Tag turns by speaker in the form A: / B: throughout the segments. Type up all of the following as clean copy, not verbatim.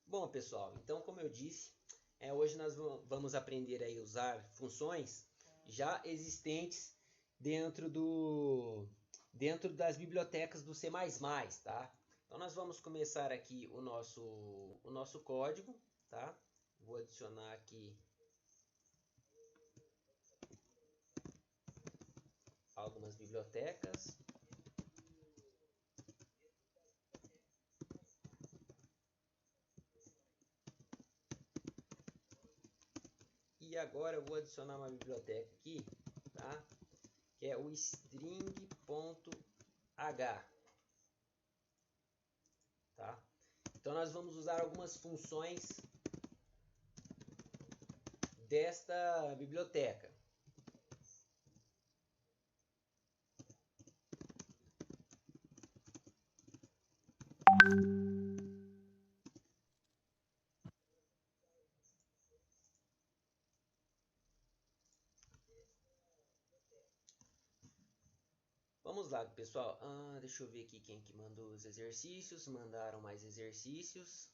A: Bom, pessoal, então como eu disse, hoje nós vamos aprender a usar funções já existentes dentro das bibliotecas do C++, tá? Então nós vamos começar aqui o nosso código, tá? Vou adicionar aqui algumas bibliotecas. E agora eu vou adicionar uma biblioteca aqui, tá? Que é o string.h, tá? Então nós vamos usar algumas funções desta biblioteca. Vamos lá, pessoal. Deixa eu ver aqui quem que mandou os exercícios. Mandaram mais exercícios.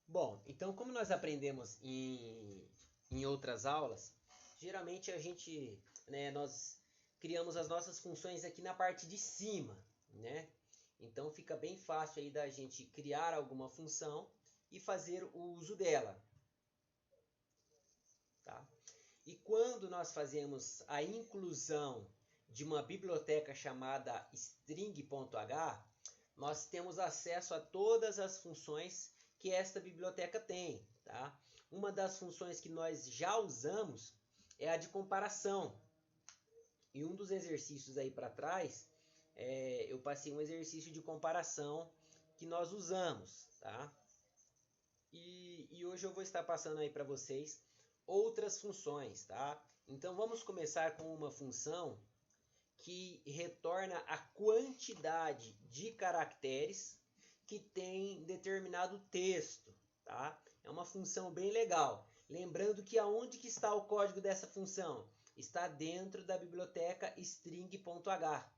A: Bom, então como nós aprendemos em outras aulas, geralmente nós criamos as nossas funções aqui na parte de cima, né? Então fica bem fácil aí da gente criar alguma função e fazer o uso dela, tá? E quando nós fazemos a inclusão de uma biblioteca chamada string.h, nós temos acesso a todas as funções que esta biblioteca tem, tá? Uma das funções que nós já usamos é a de comparação. E um dos exercícios aí para trás, eu passei um exercício de comparação que nós usamos, tá? E hoje eu vou estar passando aí para vocês outras funções, tá? Então vamos começar com uma função que retorna a quantidade de caracteres que tem determinado texto, tá? É uma função bem legal. Lembrando que aonde que está o código dessa função? Está dentro da biblioteca string.h.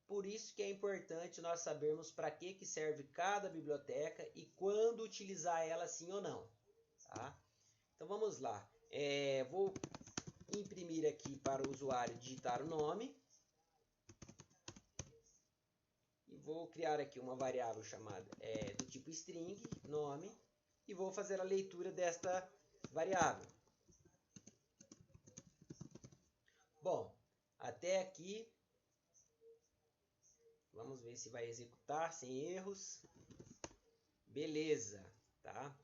A: Por isso que é importante nós sabermos para que serve cada biblioteca e quando utilizar ela sim ou não, tá? Então vamos lá. Vou imprimir aqui para o usuário digitar o nome. E vou criar aqui uma variável chamada do tipo string, nome, e vou fazer a leitura desta variável. Bom, até aqui, vamos ver se vai executar sem erros. Beleza, tá?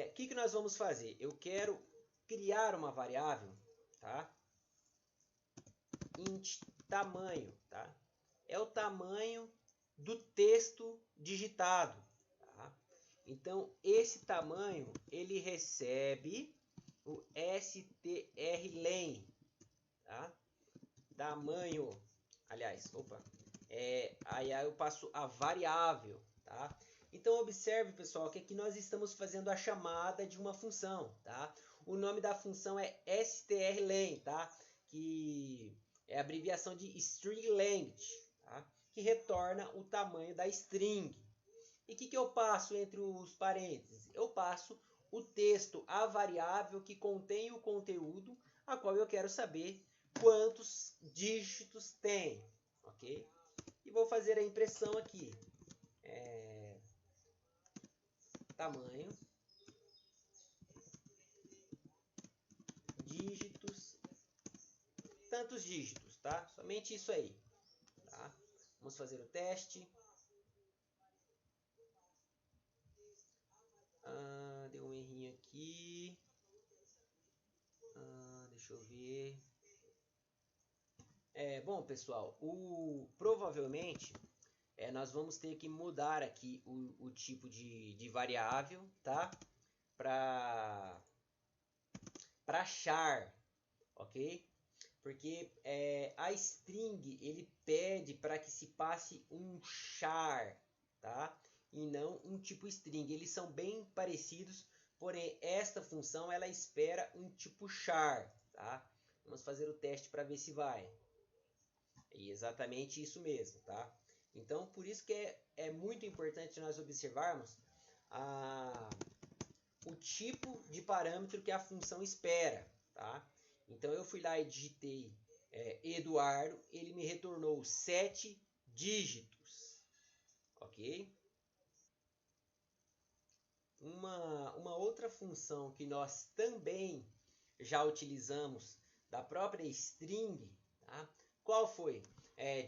A: O que nós vamos fazer? Eu quero criar uma variável, tá? Int tamanho, tá? É o tamanho do texto digitado, tá? Então esse tamanho ele recebe o strlen, tá? Tamanho, aliás, aí eu passo a variável, tá? Então observe, pessoal, que aqui nós estamos fazendo a chamada de uma função, tá? O nome da função é strlen, tá? Que é a abreviação de string length, tá? Que retorna o tamanho da string. E o que eu passo entre os parênteses? Eu passo o texto, a variável que contém o conteúdo, a qual eu quero saber quantos dígitos tem, ok? E vou fazer a impressão aqui. Tamanho, dígitos, tantos dígitos, tá? Somente isso aí, tá? Vamos fazer o teste. Deu um errinho aqui. Deixa eu ver. Bom, pessoal, provavelmente nós vamos ter que mudar aqui o tipo de variável, tá? Para char, ok? Porque a string ele pede para que se passe um char, tá? E não um tipo string. Eles são bem parecidos, porém esta função ela espera um tipo char, tá? Vamos fazer o teste para ver se vai. É exatamente isso mesmo, tá? Então por isso que é muito importante nós observarmos o tipo de parâmetro que a função espera, tá? Então eu fui lá e digitei Eduardo, ele me retornou 7 dígitos, ok? Uma outra função que nós também já utilizamos da própria string, tá? Qual foi?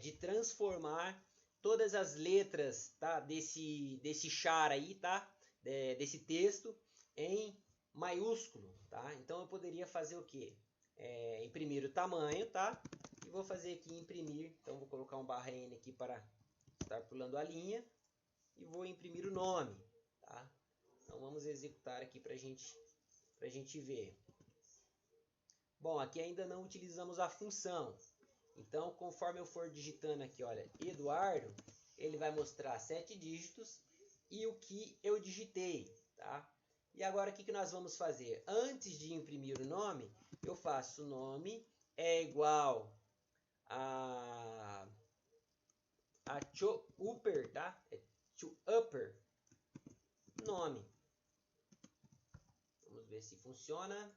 A: De transformar todas as letras, tá? desse char aí, tá? Desse texto em maiúsculo, tá? Então eu poderia fazer o quê? Imprimir o tamanho, tá? E vou fazer aqui imprimir, então vou colocar um barra N aqui para estar pulando a linha e vou imprimir o nome, tá? Então vamos executar aqui para a gente ver. Bom, aqui ainda não utilizamos a função. Então, conforme eu for digitando aqui, olha, Eduardo, ele vai mostrar 7 dígitos e o que eu digitei, tá? E agora o que nós vamos fazer? Antes de imprimir o nome, eu faço nome é igual a to upper, tá? To upper nome. Vamos ver se funciona.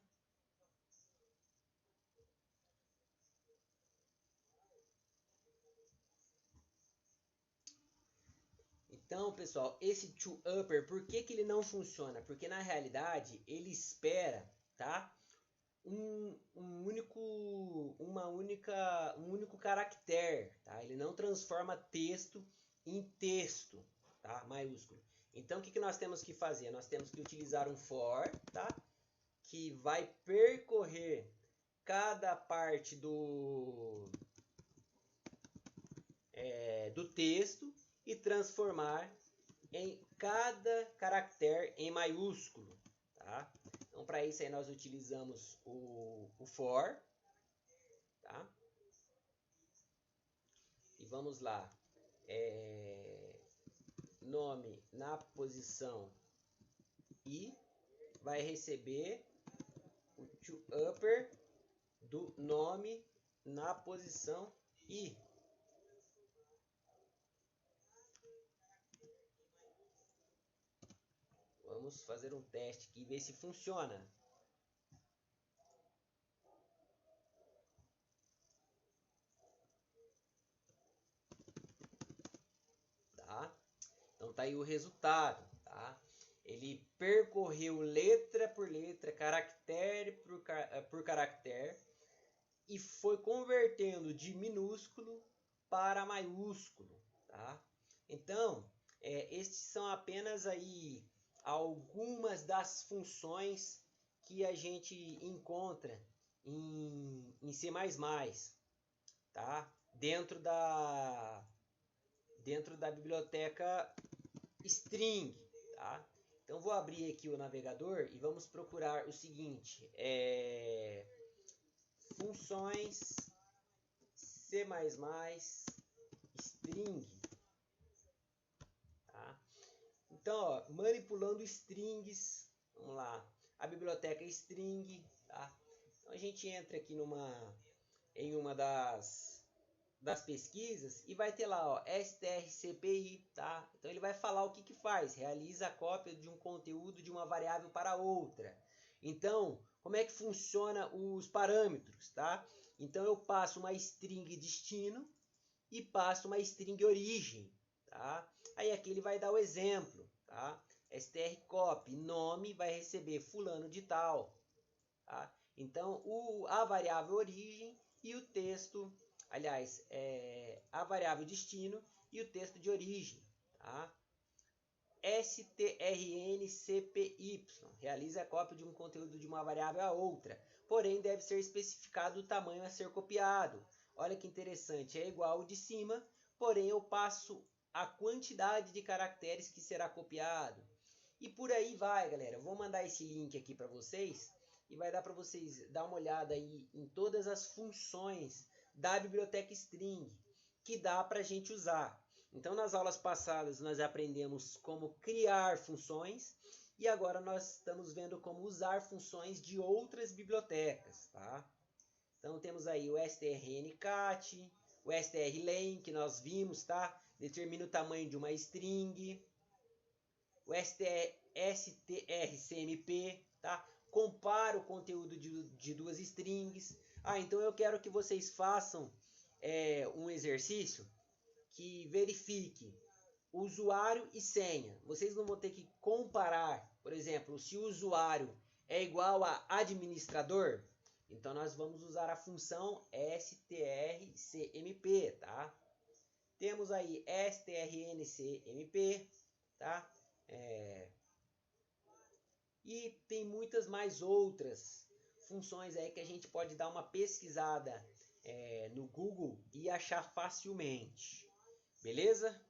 A: Então, pessoal, esse to upper, por que ele não funciona? Porque na realidade ele espera, tá? Um único caractere, tá? Ele não transforma texto em texto, tá? Maiúsculo. Então, o que nós temos que fazer? Nós temos que utilizar um for, tá? Que vai percorrer cada parte do texto e transformar em cada caractere em maiúsculo, tá? Então, para isso aí nós utilizamos o for, tá? E vamos lá. Nome na posição I vai receber o to upper do nome na posição I. Vamos fazer um teste aqui e ver se funciona. Tá? Então tá aí o resultado, tá? Ele percorreu letra por letra, caractere por caractere e foi convertendo de minúsculo para maiúsculo, tá? Então, estes são apenas aí algumas das funções que a gente encontra em C++, tá? Dentro da biblioteca string, tá? Então vou abrir aqui o navegador e vamos procurar o seguinte, funções C++ string, tá? Então, ó, manipulando strings, vamos lá, a biblioteca string, tá? Então a gente entra aqui em uma das pesquisas e vai ter lá, ó, strcpy, tá? Então ele vai falar o que faz, realiza a cópia de um conteúdo de uma variável para outra. Então, como é que funciona os parâmetros, tá? Então eu passo uma string destino e passo uma string origem, tá? Aí aqui ele vai dar o exemplo, tá? strcopy, nome vai receber fulano de tal, tá? Então a variável origem e o texto, aliás, a variável destino e o texto de origem, tá? strncpy, realiza a cópia de um conteúdo de uma variável a outra, porém deve ser especificado o tamanho a ser copiado. Olha que interessante, é igual ao de cima, porém eu passo a quantidade de caracteres que será copiado. E por aí vai, galera. Eu vou mandar esse link aqui para vocês e vai dar para vocês dar uma olhada aí em todas as funções da biblioteca string que dá para a gente usar. Então, nas aulas passadas, nós aprendemos como criar funções e agora nós estamos vendo como usar funções de outras bibliotecas, tá? Então, temos aí o strncat, o strlen, que nós vimos, tá? Determina o tamanho de uma string. o strcmp, tá? Compara o conteúdo de duas strings. Então eu quero que vocês façam um exercício que verifique usuário e senha. Vocês não vão ter que comparar, por exemplo, se o usuário é igual a administrador, então nós vamos usar a função strcmp, tá? Temos aí strncmp, tá? E tem muitas mais outras funções aí que a gente pode dar uma pesquisada no Google e achar facilmente. Beleza?